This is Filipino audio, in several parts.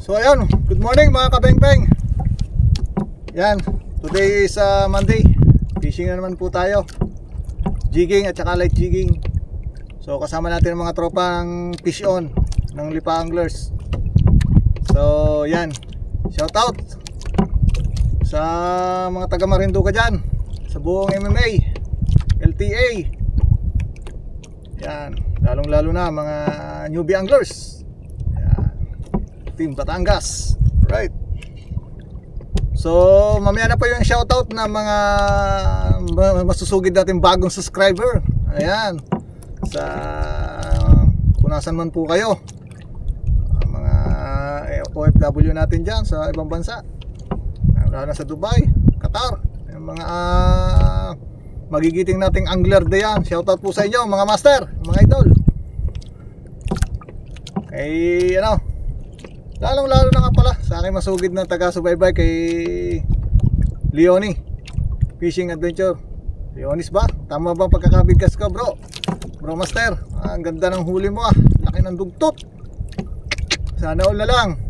So ayun, good morning mga kabeng-beng. Yan, today is Monday. Fishing na naman po tayo. Jigging at saka light jigging. So kasama natin ang mga tropang fish on ng Lipa Anglers. So yan, shout out sa mga taga Marinduque dyan, sa buong MMA, LTA. Yan, lalong lalo na mga newbie anglers. Team Batangas. Right. So mamaya na po yung shoutout na mga masusugid natin bagong subscriber. Ayan. Sa kung nasan man po kayo, mga OFW natin dyan sa ibang bansa, lalo na sa Dubai, Qatar, yung mga magigiting nating angler diyan. Shoutout po sa inyo mga master, mga idol. Kay lalong lalo na nga pala sa aking masugid na taga-subaybay kay Leonie Fishing Adventure. Leonis ba? Tama ba pagkakabigkas ka bro? Bro master, ang ganda ng huli mo laki ng dugtot. Sana all na lang.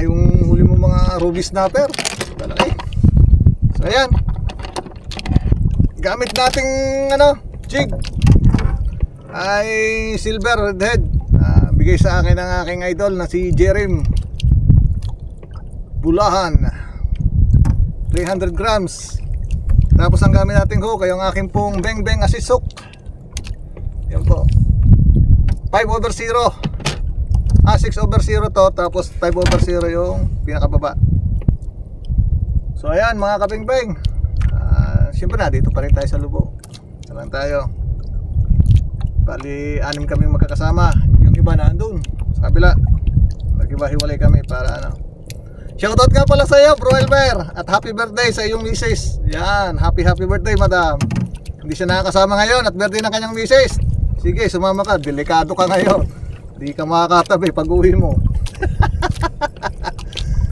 Yung huli mo mga ruby snapper, malaki. So ayan, gamit nating jig ay silver redhead. Bigay sa akin ng aking idol na si Jerem Bulahan, 300 grams. Tapos ang gamit natin hook ay yung aking pong Beng Beng Assist hook. Yan po, 5/0. 6/0 to, tapos 5/0 yung pinakababa. So ayan mga kabeng-beng, siyempre na dito pa rin tayo sa Lubo. Salang tayo, bali 6 kami magkakasama. Yung iba na andun sa kabila, nag-iba-hiwalay kami para Shoutout nga pala sa iyo Bro Elmer, at happy birthday sa iyong misis. Yan, happy birthday madam. Hindi siya nakakasama ngayon at birthday ng kanyang misis. Sige, sumama ka, delikado ka ngayon. Hindi ka makakatabi pag uwi mo.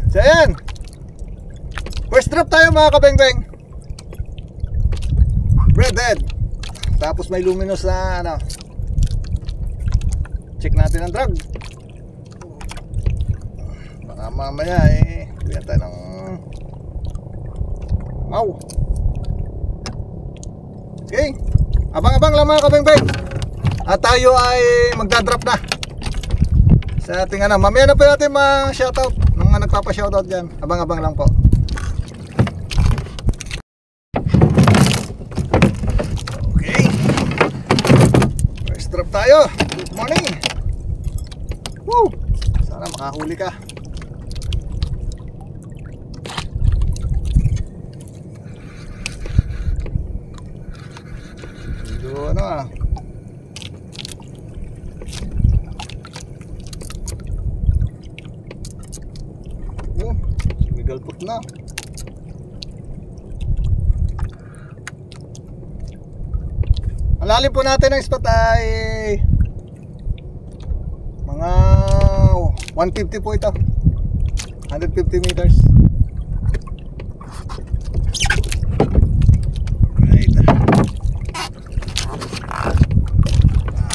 So ayan, first drop tayo mga kabeng-beng, redhead. Tapos may luminous na check natin ang drag. mamaya bigyan tayo ng mau. Okay, abang-abang lang mga kabeng-beng. At tayo ay magdadrop na sa ating mamaya na po natin ma-shoutout ng mga nagpapa-shoutout dyan. Abang-abang lang po. Okay, first drop tayo. Good morning. Woo! Sana makahuli ka. Medyo sumigalpot na. Ang lalim po natin ng spot ay mga 150 po ito. 150 meters. Right.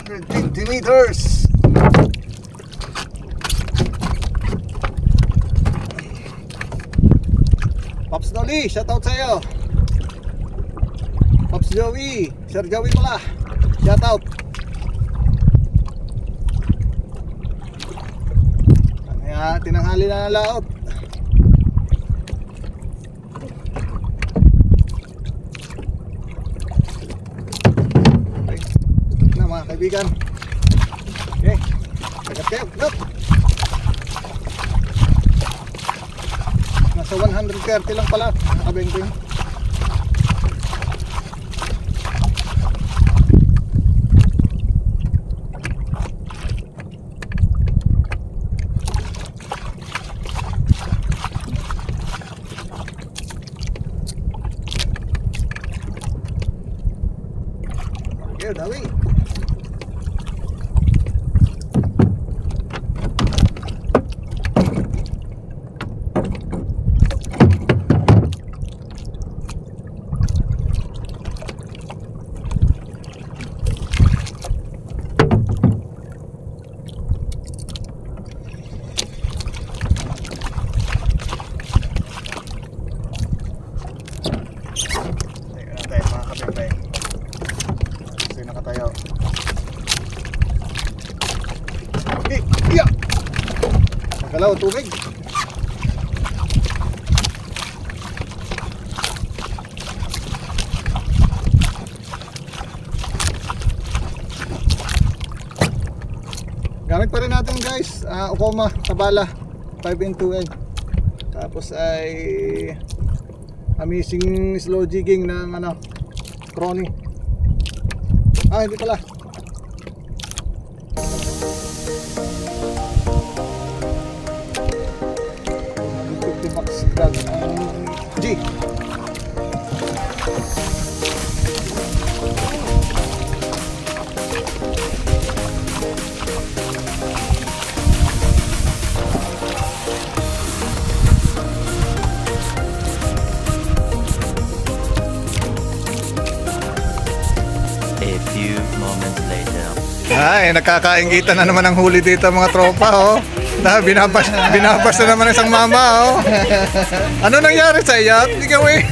150 meters. Pops Dolly, shoutout sa'yo. Pops Joey, Sir Joey pala, shoutout. Kaya tinanghali na ng laot. Okay, tutok na mga kaibigan. Okay, agad kayo, look. Nasa 130 lang pala, nakabengking. Okay, dawi. Nagalaw tubig. Gamit pa rin natin guys, Okoma, Tabala 5-in-2 egg. Tapos ay amazing slow jigging ng Crony. Hindi pala. G. A few moments later. Ay, nakakaingitan na naman ang huli dito mga tropa, oh. Binabas na naman isang mama, oh. Ano nangyari sa iyo? Hindi ka way.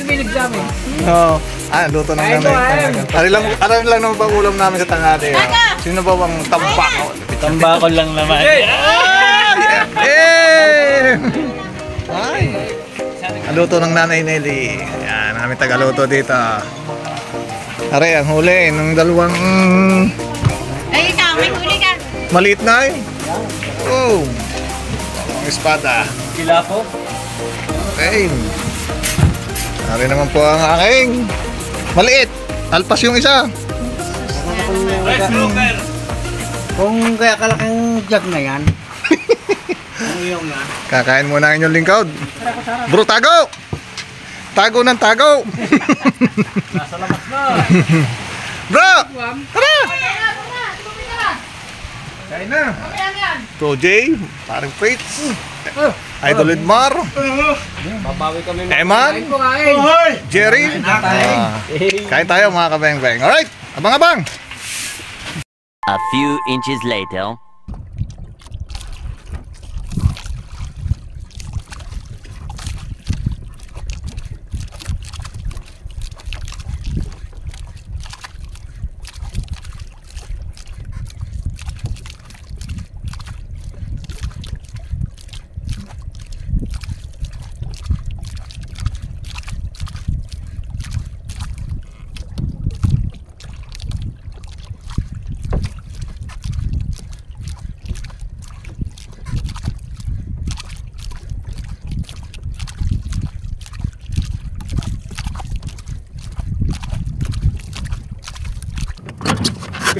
Bilig sa amin. Oh. Luto ng nanay. Aral lang naman ba ulam namin sa tanghali? Sino ba bang tambako? Tambako lang naman. Ay. Ang luto ng nanay Nelly. Yan, namin tagaluto dito. Are, ang huli ng dalawang Ay, ikaw, may huli ka. maliit na eh. Oh. Ang espada. Sila po. Okay. Ari naman po ang aking maliit. Alpas yung isa. Kung kaya kalaking jug na yan. Ano yung yan? Kakain muna ang inyong lingkod. Bro, tago! Tago ng tago! Nasa labas na. Bro! Tara! Kain na. Bro J, parang Fritz, Idol Edmar, Babawi kami. Eman, Jerry. Kain tayo mga kabeng-beng. Alright, abang-abang! A few inches later.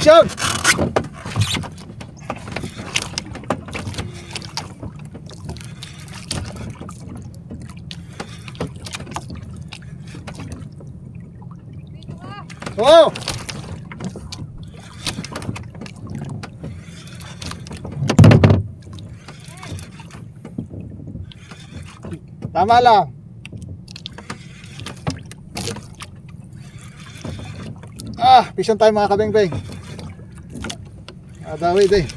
Action! Wow! Tama lang. Pisyon tayo mga kabeng-beng. Dawi din.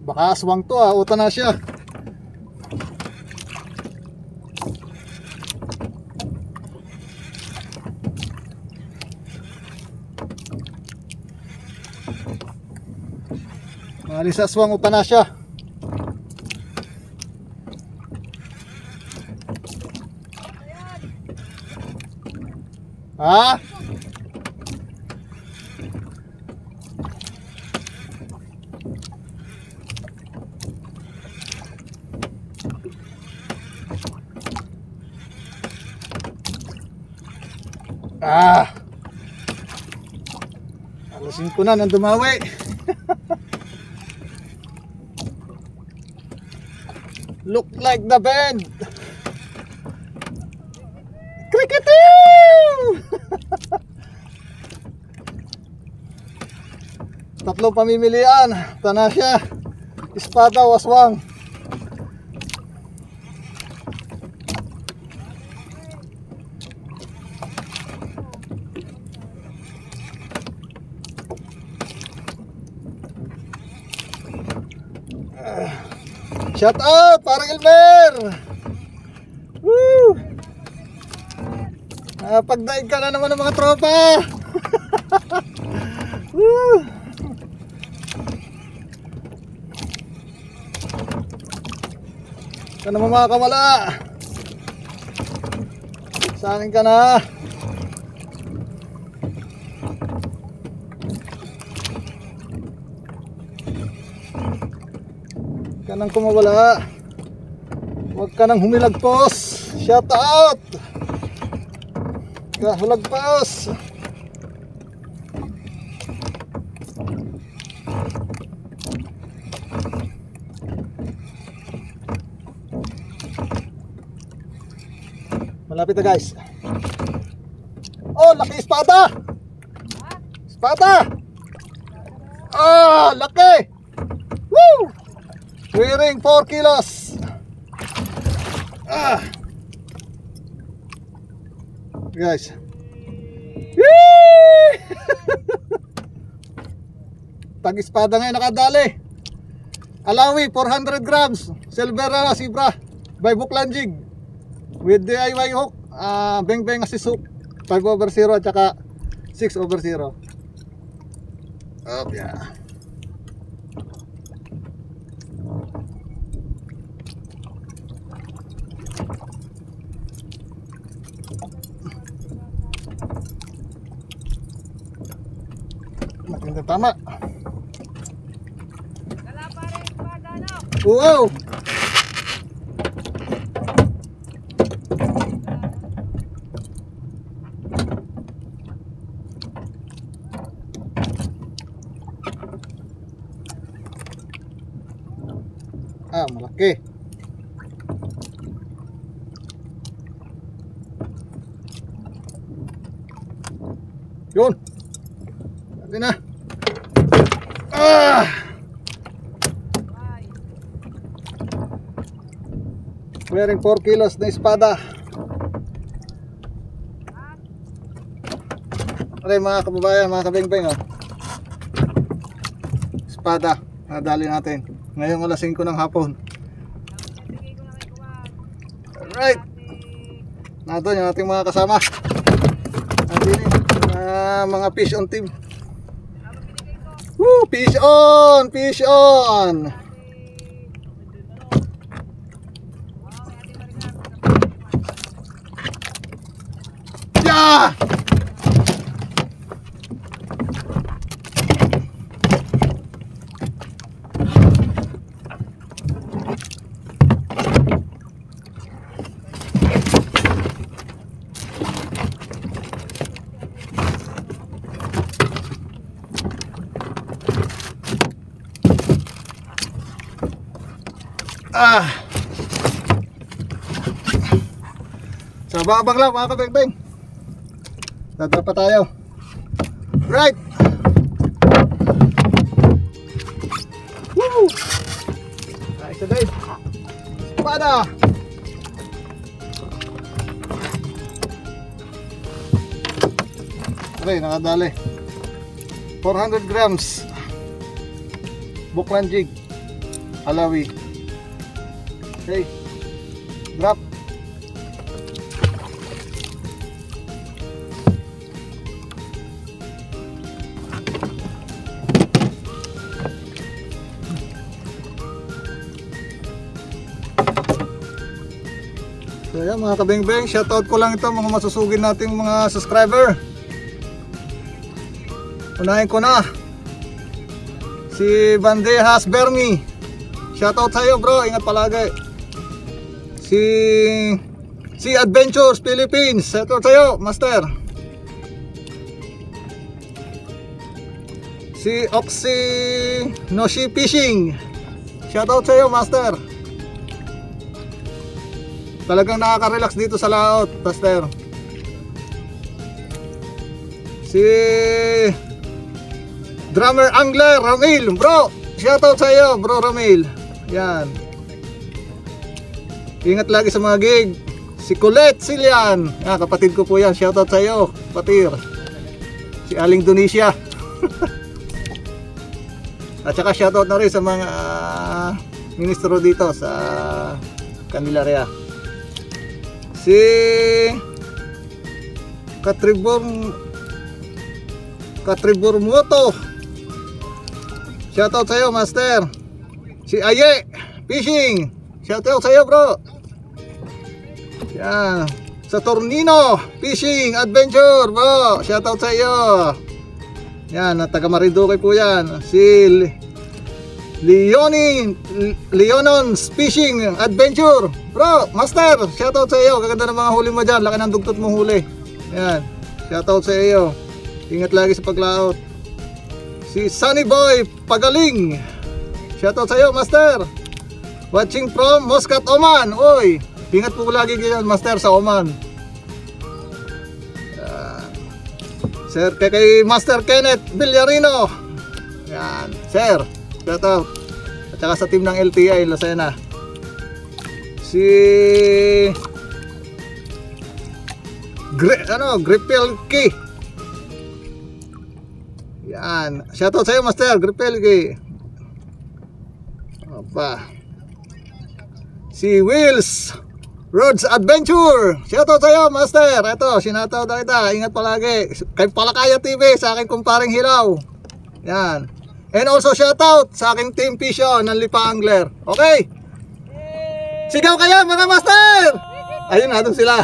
Baka aswang to, uta na siya. Malis aswang, uta na siya. Ha? Alasin ko na nang dumawi. Look like the bend. Cricketing! Tatlong pamimilian. Tanasya, espada, waswang. Shout out, parang Elmer. Woo! Pagdaig ka na naman ng mga tropa. Woo! Ka naman mga kamala. Sa akin ka na. Nang kumawala, huwag ka nang humilagpos. Shout out kahulagpos. Malapit na guys. Oh, laki espada. Espada. Laki. Woo! Weighing 4 kilos. Guys. Tag-espada ngayon nakadali. Alawi 400 grams. Silver Zebra by Buklan Jig with DIY hook. Beng-beng assist hook 5/0 at saka 6/0. Yeah. Matindi, tama. Wow. Malaki. Yun. Sabi na. Wearing 4 kilos na espada. Aray mga kababayan, mga kabeng-beng, espada, nadali natin ngayong alas 5 ng hapon. Alright, nato yung ating mga kasama. Mga fish on team. Woo, fish on, fish on. Yeah! Sa babang lang mga kabeng-beng. Dadra pa tayo. Right. Woo! Nice na guys. Espada. Okay, nakadali. 400 grams. Buklan jig. Alawi. Okay. Drop. So yan mga kabeng-beng, shoutout ko lang ito mga masusugin nating mga subscriber. Unahin ko na si Bandejas Bernie. Shoutout sa iyo bro, ingat palagi. Si Adventures Philippines, shoutout sa iyo master. Si Oxy Noshi Fishing, shoutout sa iyo master. Talagang nakaka-relax dito sa laot, master. Si Drummer Angler Ramil, bro, shoutout sa iyo bro Ramil. Yan. Ingat lagi sa mga gig. Si Colette Silian, kapatid ko po yan, shoutout sa iyo patir. Si Aling Indonesia. At saka shoutout na rin sa mga ministro dito sa Candelaria. Si Katribor Moto, shoutout sa iyo master. Si Aye Fishing, shoutout sa iyo bro. Yan. Sa Tornino Fishing Adventure bro, shoutout sa iyo. Yan, taga Marinduque po yan. Si Leonon's Fishing Adventure bro, master, shoutout sa iyo. Kaganda ng mga huli mo dyan, laki ng dugtot mong huli. Yan, shoutout sa iyo. Ingat lagi sa paglaot. Si Sunny Boy Pagaling, shoutout sa iyo master. Watching from Muscat, Oman. Oy, ingat po lagi dyan master sa Oman. Sir, kay Master Kenneth Villarino. Yan, sir, shoutout. At saka sa team ng LTI Lucena. Si Gripelki. Yan, shoutout sa iyo master, Gripelki. Opa. Si Wills Roads Adventure, shoutout sa iyo master. Ito, sinataw na kita. Ingat palagi. Kay Palakaya TV, sa aking kumparing Hilaw. Yan. And also shoutout sa aking team Pisyo ng Lipa Angler. Okay? Sigaw kayo mga master! Ayun, doon sila.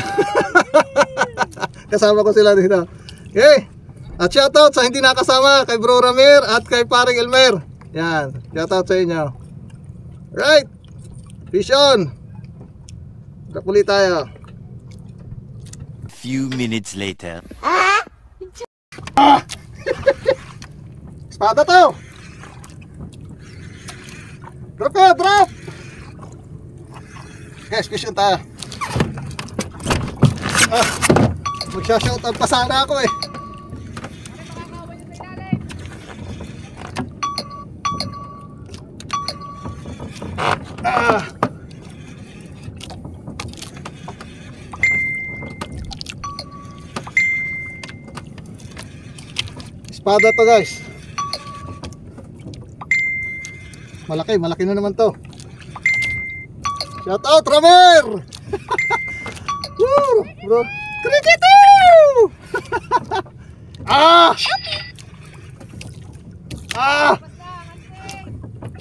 Kasama ko sila dito. Okay? At shoutout sa hindi nakasama kay Bro Ramir at kay paring Elmer. Yan. Shoutout sa inyo. Right. Vision. Kapuli tayo. Few minutes later. Espada to. Drop ya, drop. Guys, vision tayo. Magsha-shoutout pa sana ako eh. Espada to guys. Malaki na naman to. Shout out Ramir. Woo, bro. Cricket!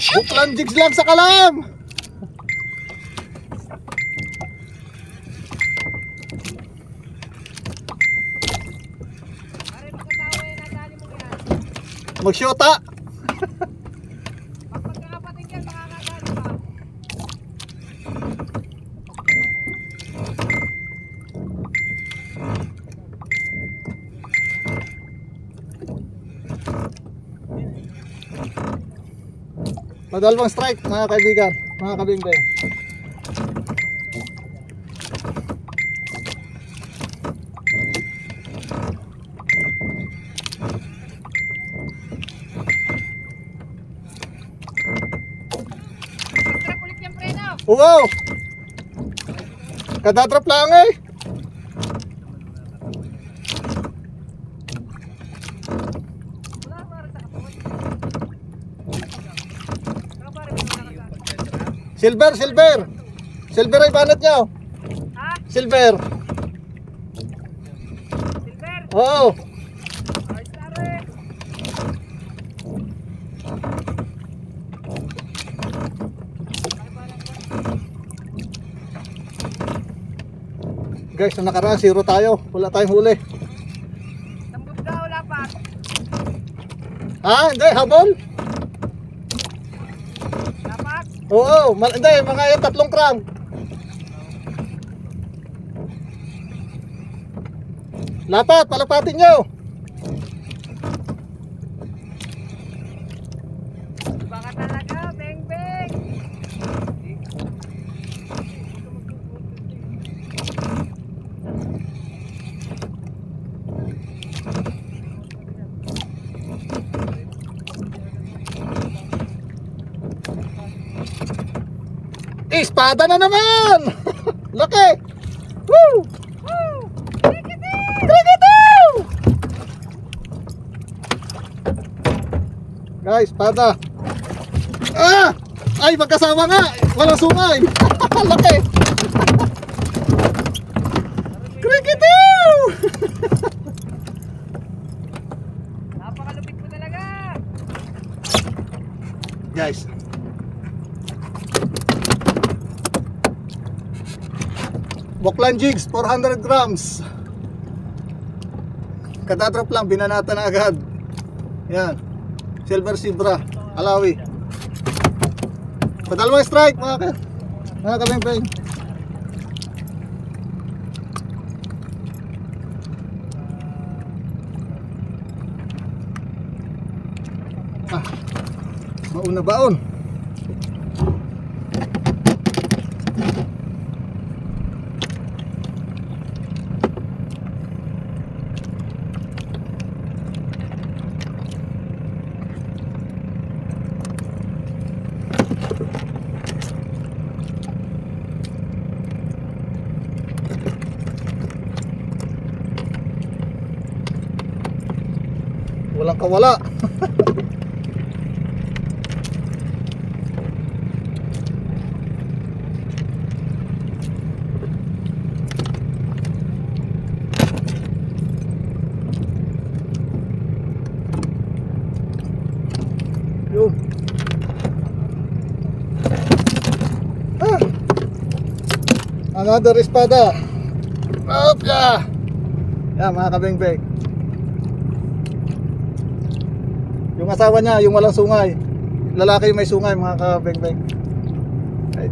Buklan jigs lang sa kalam. Magsyota. Madalawang strike mga kaibigan. mga kabingbing. Ulit yung preno. Wow! Kadatrap lang eh. Silver, silver. Silver ay banat nyo. Ha? Silver. Silver. Oo. Ay, sorry. Guys, na nakaraan, 0 tayo. Wala tayong huli. Tambot daw, lapat. Ha? Hindi, habol? Lapat. Oo, hindi, mga yung 3 kram. Lapat, palapatin nyo. Baka talaga, beng beng. Espada na naman! Laki! Woo! Woo! Krikitiw! Guys, espada. Ah! Ay, magkasama nga! Walang sungay! Laki! Krikitiw! Napakalupit mo talaga. Guys, Boklan jigs, 400 grams. Kadadrap lang, binanata na agad. Yan. Silver Zebra, Alawi. Padalawang strike, mga kabeng-beng. Ah, mauna baon. Walang kawala. Yun. Ah. Another espada. Opya. Yan mga kabeng-beng. Yung asawa niya, yung walang sungay. Lalaki yung may sungay, mga kabeng-beng. Right.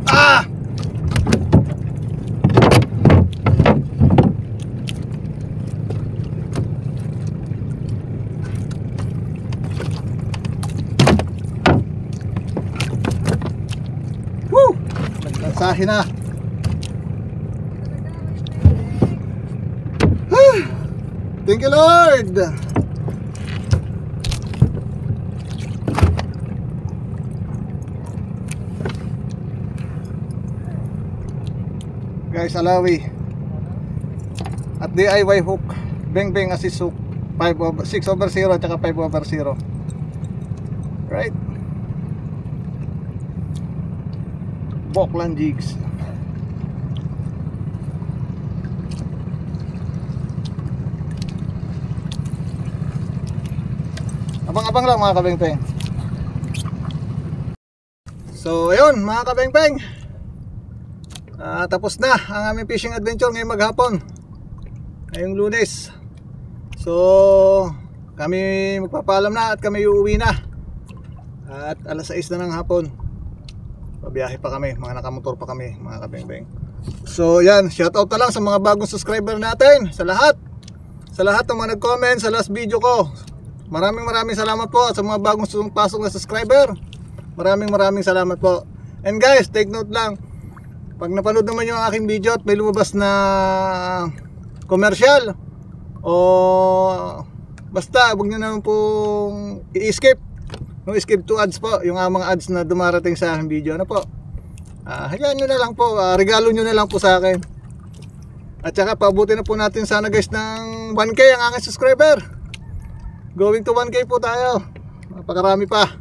Ah! Woo! Naglansahin na. Thank you, Lord. Guys, Alawi at DIY hook, beng-beng assist hook, 6/0 at 5/0. Right? Boklan jigs. Abang-abang lang mga kabeng-beng. So ayun mga kabeng-beng, tapos na ang aming fishing adventure ngayong maghapon, ngayong Lunes. So kami magpapaalam na at kami uuwi na. At alas 6 na ng hapon, pabiyahe pa kami, mga nakamotor pa kami mga kabeng-beng. So yan, shoutout na lang sa mga bagong subscriber natin, sa lahat. sa lahat ng mga nag-comment sa last video ko. Maraming salamat po at sa mga bagong pasok na subscriber. Maraming salamat po. And guys, take note lang. Pag napanood naman yung aking video at may lumabas na commercial o basta huwag nyo naman pong i-skip. No, skip to ads po. Yung mga ads na dumarating sa aking video. Ano po? Hayaan nyo na lang po. Regalo nyo na lang po sa akin. At saka paabutin na po natin sana guys ng 1K ang aking subscriber. Going to 1K po tayo. Napakarami pa.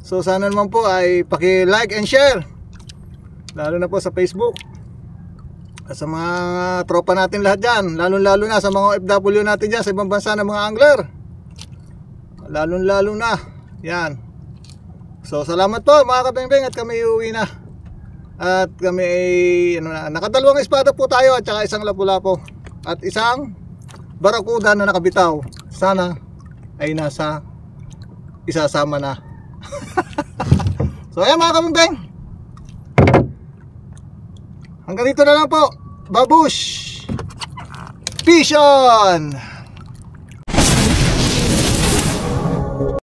So sana naman po ay paki-like and share. Lalo na po sa Facebook. At sa mga tropa natin lahat dyan. Lalo na sa mga OFW natin dyan sa ibang bansa ng mga angler. Lalo na. Yan. So salamat po mga kabengbeng at kami uuwi na. At kami ay nakadalawang espada po tayo at saka isang lapu-lapo at isang barakuda na nakabitaw. Sana ay nasa isasama na. So ayan mga kabengbeng. Hanggang dito na lang po. Babush! Peace on!